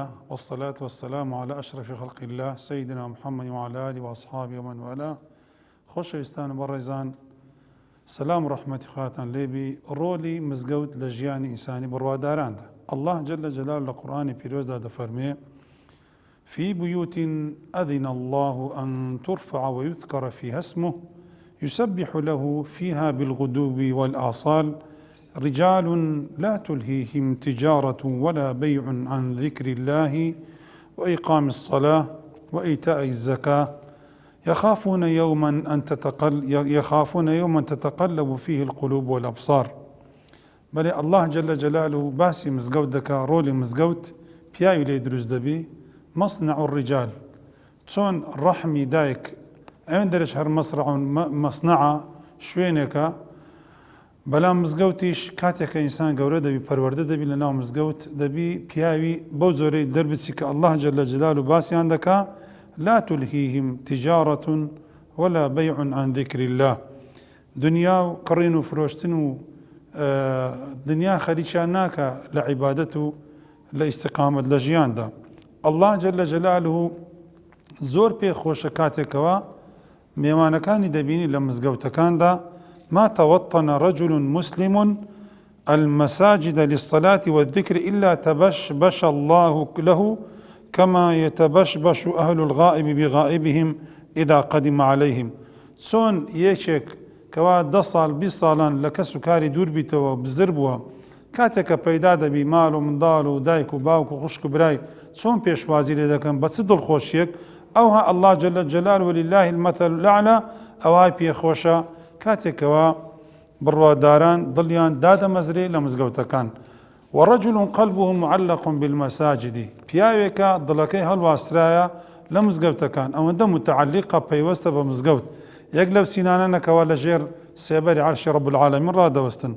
الله والصلاة والسلام على أشرف خلق الله سيدنا محمد وعلى آله وأصحابه ومن والاه. خۆشەویستان بەڕێزان، سلام و ڕەحمەتی خواتان لێبی. ڕۆلی مزگەوت لە ژیانی ئینسانی بڕواداراندا الله جل جلاله لە قورئانی پیرۆزدا دەفەرمێ: في بيوت أذن الله أن ترفع ويذكر فيها اسمه يسبح له فيها بالغدو والآصال رجال لا تلهيهم تجارة ولا بيع عن ذكر الله وإقام الصلاة وإيتاء الزكاة يخافون يوما تتقلب فيه القلوب والأبصار. بل الله جل جلاله باسي مزگەوت دەکا، ڕۆلی مزگەوت پیاوی لێ دروست دەبی. مصنع الرجال، چۆن ڕەحمی دایک ئەوێن دەرش هەر مەصنعە شوێنێکە، بەڵام مزگەوتیش کاتێککە ئینسان گەورە دەبی پەروەردە دەبی لە ناو مزگەوت دەبی پیاوی بەو زۆرەی دەربچی کە الله جل جلاله باسییان دەکا: لا تلهيهم تجارة ولا بيع عن ذكر الله. دنیا و کڕین و فرۆشتن و دنیا خەریکیان ناکە لە عیبادەت و لە ئیستیقامەت لە ژیاندا. الله جل جلاله زۆر پێخۆشە کاتێکەوە میوانەکانی دەبینی لە مزگەوتەکاندا: ما توطن رجل مسلم المساجد للصلاة والذكر إلا تبشبش الله له كما يتبشبش أهل الغائب بغائبهم إذا قدم عليهم. چۆن یەکێک کەوا 10 ساڵ 20 ساڵان لە کەس و کاری دوور بیتەوە بزر بووە، کاتێککە پەیدا دەبی ماڵ و منداڵ و دایک و باوک و خوشک و برای چۆن پێشوازی لێ دەکەن بە چ دڵخۆشیەک. ئەوها الله جل جلاله ولله المثل الأعلى ئەوهای پێخۆشە کاتێکەوە بڕواداران دڵیان دادەمەزرێ لە مزگەوتەکان. ورجل قلبه معلق بالمساجد، پیاوێکە دڵەکەی هەڵواسترایە لە مزگەوتەکان، ئەوەندە متعلقە پەیوەستە بە مزگەوت. یەک لەو سینانەکەوە لە ژێر سێبەری عەرشی رب العالمین ڕادەوەستن: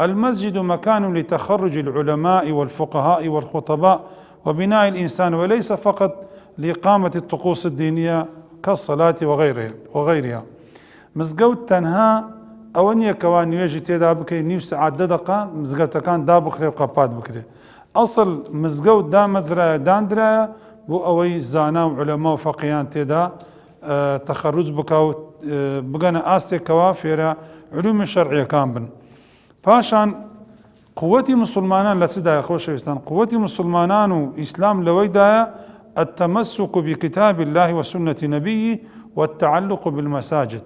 المسجد مكان لتخرج العلماء والفقهاء والخطباء وبناء الإنسان وليس فقط لإقامة الطقوس الدينية كالصلاة وغيرها. مزگەوت تەنها ئەوە نییە کەوا نوێژی تێدا بکەی نیو سەعات 10 دقە مزگەوتەکان دابخرێ و قەپات بکرێ. ئەسڵ مزگەوت دامەزرایە دانرایە بۆ ئەوەی زانا و عولەما و فەقیهان تێدا تەخەروج بکە و بگەنە ئاستێکەوە فێرە علومی شەرعیەکان بن. پاشان قووەتی مسلمانان لە چدایە خۆشەویستان؟ قووەتی مسلمانان و ئیسلام لەوەیدایە التمسك بكتاب الله وسنة نبيه والتعلق بالمساجد.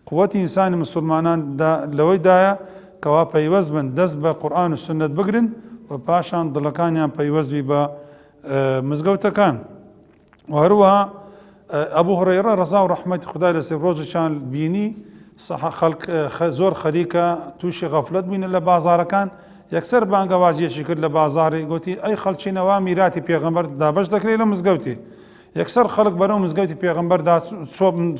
قوەتی ئینسانی مسلمانان لەوەیدایە کەوا پەیوەست بن دەست بە قورئان و سنت بگرن و پاشان دڵەکانیان پەیوەستبی بە مزگەوتەکان. و هەروەها ئەبوو هورەیرە ڕەزا و ڕەحمەتی خودای لەسێر ڕۆژێکیان بینی خەڵک زۆر خەریکە تووشی غەفلەت بووینە لە بازارەکان، یەکسەر بانگەوازیەکی کرد لە بازاری، گوتی: ئەی خەڵچینەوە میراتی پێغەمبەر دابەش دەکرێت لە مزگەوتی. یەکسەر خەڵک بەرەو مزگەوتی پێغەمبەردا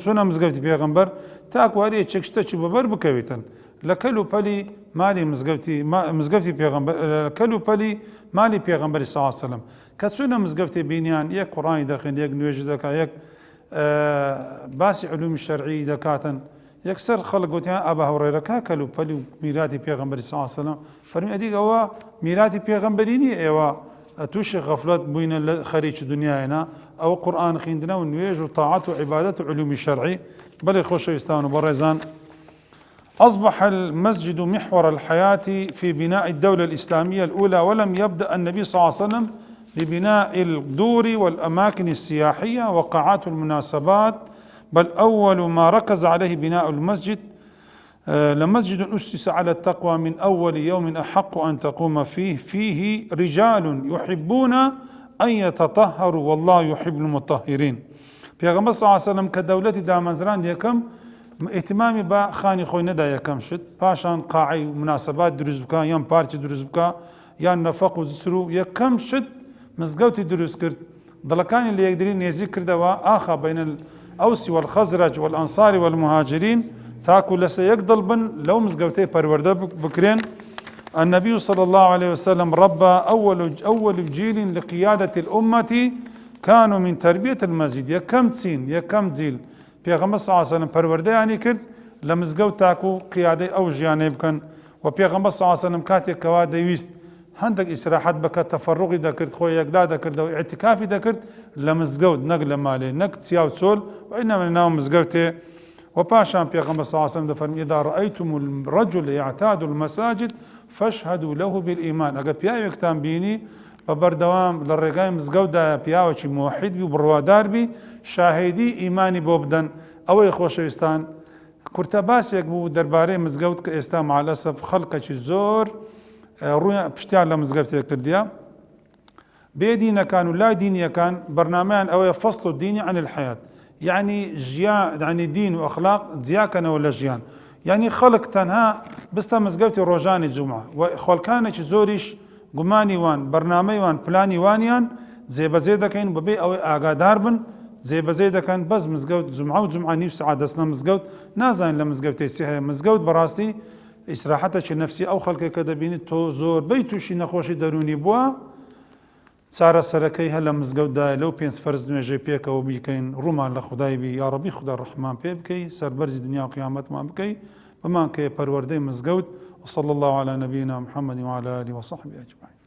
چوونە مزگەوتی پێغەمبەر تاکو هەر یەکێک شتێکی بەبەر بکەوێتن لە کەل و پەلی مالی مزگەوتی پێغەمبەر، لە کەل و پەلی مالی پێغەمبەری صلی الله علیه وسلم. کە چوونە مزگەوتی بینیان یەک قورئانی دەخوێن، یەک نوێژی دەکات، یەک باسی علومی شەرعی دەکاتن. یەکسەر خەڵک گوتیان ئەبا هورەیرە کەل و پەلی و میراتی پێغەمبەری صلی الله علیه وسلم. فەرمی: ئەدیک ئەوە میراتی پێغەمبەری نییە، ئێوە تووشی غەفلەت بووینە لە خەریکی دنیایەنە، ئەوە قورئان خوێندنە و نوێژ و تاعات و عیبادەت و علومی شەرعی. بەڵێ خۆشەویستان و بەڕێزان، أصبح المسجد محور الحياة في بناء الدولة الإسلامية الأولى، ولم يبدأ النبي صلى الله عليه وسلم ببناء الدور والأماكن السياحية وقاعات المناسبات، بل أول ما ركز عليه بناء المسجد لمسجد أسس على التقوى من أول يوم أحق أن تقوم فيه رجال يحبون أن يتطهروا والله يحب المطهرين. پێغەمبەر صلی الله علیه وسلم کە دەولەتی دامەزراند یەکەم ئیهتیمامی بە خانی خۆی نەدا، یەکەم شت پاشان قاعی مناسبات دروست بکە، یان پارکی دروست بکە، یان نەفەق و زسر و یەکەم شت مزگەوتی دروست کرد. دڵەکانی لە یەکدری نێزی کردەوە، ئاخا بین الأوس والخزرج والأنصار والمهاجرين تاکو لەسەر یەک دڵ بن لەو مزگەوتەی پەروەردە بکرێن. النبي صلى الله عليه وسلم ربى أول جيل لقيادة الأمة كانوا من تربية المسجد. یەکەم چین یەکەم جیل پێغەمبەر صلی الله علیه وسلم پەروەردەیانی کرد لە مزگەوت تاکو قیادەی ئەو ژیانەی بکەن. و پێغەمبەر صلی الله علیه وسلم کاتێکەوە دەویست هەندێک ئیسراحەت بکە تەفەڕوقی دەکرد خۆی یەکلا دەکردەوە ئیعتیکافی دەکرد لە مزگەوت نەک لە مالێ نەک چیا و چۆل وإنما لە ناو مزگەوتێ وپاشان پێغەمبەر صلی الله عليه وسلم دەفەرمێ إذا رأيتم الرجل يعتاد المساجد فاشهدوا له بالإيمان ئەگە پیاوێکتان بینی بە بەردەوام لە ڕێگای مزگەوتدا پیاوێکی موحید بی و بڕوادار بی شاهێدی ئیمانی بۆ بدەن. ئەوەی خۆشەویستان کورتە باسێک بوو دەربارەی مزگەوت کە ئێستا مەعلەسەف خەڵکێکی زۆر ڕووی پشتیان لە مزگەوتێک کردیە. بێدینەکان و لای دینیەکان بەرنامەیان ئەوەیە فەصل الدینی عن الحیات، یعنی ژیان یعنی دین و ئەخلاق جیاکەنەوە لە ژیان، یعنی خەڵک تەنها بستە مزگەوتی ڕۆژانی جومعە و خۆڵکانێکی زۆریش گومانی وان بەرنامەی وان پلانی وانیان جێبەجێ دەکەین بەبێ ئەوەی ئاگادار بن جێبەجێ دەکەن بەس مزگەوت جومعە و جومعە نیو سەعات دەچنە مزگەوت نازانین لە مزگەوتێ چی هەیە. مزگەوت بەڕاستی ئیسراحەتێکی نەفسی ئەو خەڵکێک کە دەبینیت تۆ زۆربەی تووشی نەخۆشی دەرونی بووە چارەسەرەکەی هە لە مزگەوتدایە لەو 5 فەرز نوێژەی پێکەوە بیکەین ڕوومان لە خودای بی یا ڕەبی خودای ڕەحمان پێ بکەی سەربەرزی دنیا و قیامەتمان بکەی بمان کە پەروەردەی مزگەوت وصلى الله على نبينا محمد وعلى آله وصحبه أجمعين.